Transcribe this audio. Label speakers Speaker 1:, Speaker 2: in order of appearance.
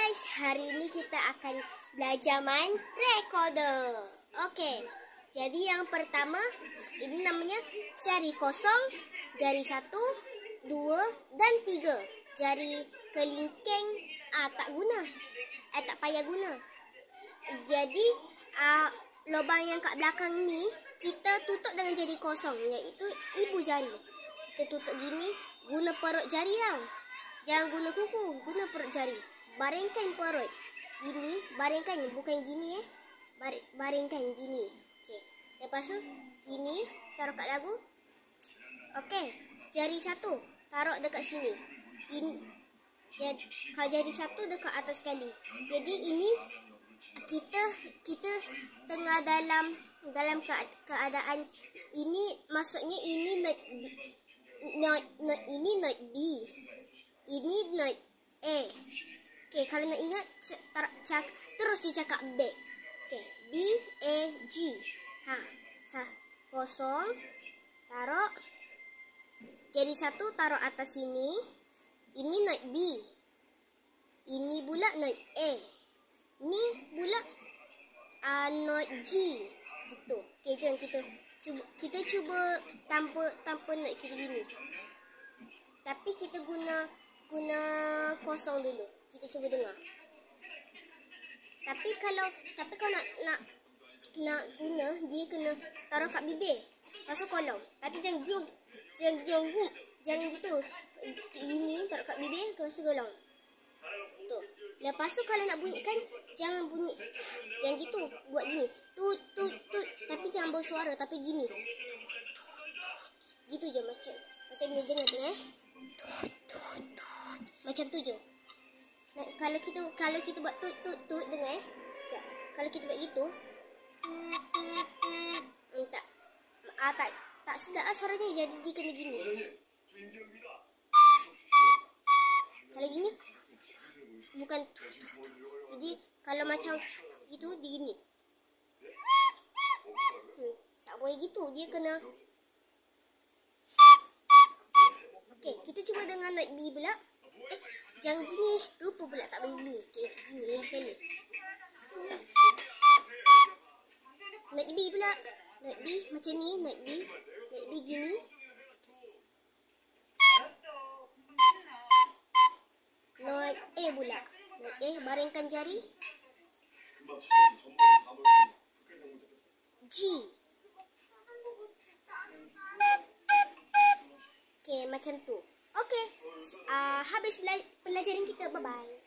Speaker 1: guys, hari ini kita akan belajar main recorder. Okey, jadi yang pertama ini namanya jari kosong, jari 1, 2 dan 3. Jari kelingking tak guna, tak payah guna. Jadi lubang yang kat belakang ni kita tutup dengan jari kosong, iaitu ibu jari. Kita tutup gini, guna perut jari tau. Jangan guna kuku, guna perut jari. Baringkan perut. Gini, baringkan, bukan gini baringkan gini. Okey. Lepas tu gini, taruh kat dagu. Okey. Jari 1 taruh dekat sini. Kalau jari 1 dekat atas sekali. Jadi ini kita tengah dalam keadaan ini, maksudnya ini ini note B. Ini note A. Okey, kalau nak ingat terus dicakap back. Okey, B A G. Kosong taruh. Jari 1 taruh atas sini. Ini note B. Ini pula note A. Ini pula note G. Gitu. Okey, jom kita cuba tanpa note kita gini. Tapi kita guna kosong dulu. Kita cuba dengar. Tapi kalau nak guna, dia kena taruh kat bibir. Lepas tu kolong. Tapi jangan gitu. Ini taruh kat bibir, lepas tu golong. Tu. Lepas tu kalau nak bunyikan, jangan bunyi. Jangan gitu. Buat gini. Tut. Tapi jangan bersuara, tapi gini. Gitu je macam ni, dengar. Macam tu je. Kalau kita buat tut dengar. Sekejap. Kalau kita buat gitu, tak sedap suaranya, jadi dia kena gini. Kalau gini bukan tut. Jadi kalau macam gitu dia gini. Tak boleh gitu, dia kena. Okey, kita cuba dengan note B pula. Jangan gini, lupa pula tak boleh gini. Okey, gini yang sekali. Note B pula. Note B macam ni, note B. Note B gini. Note A pula. Note A, baringkan jari. G. Okey, macam tu. Okey, habis pelajaran kita. Bye-bye.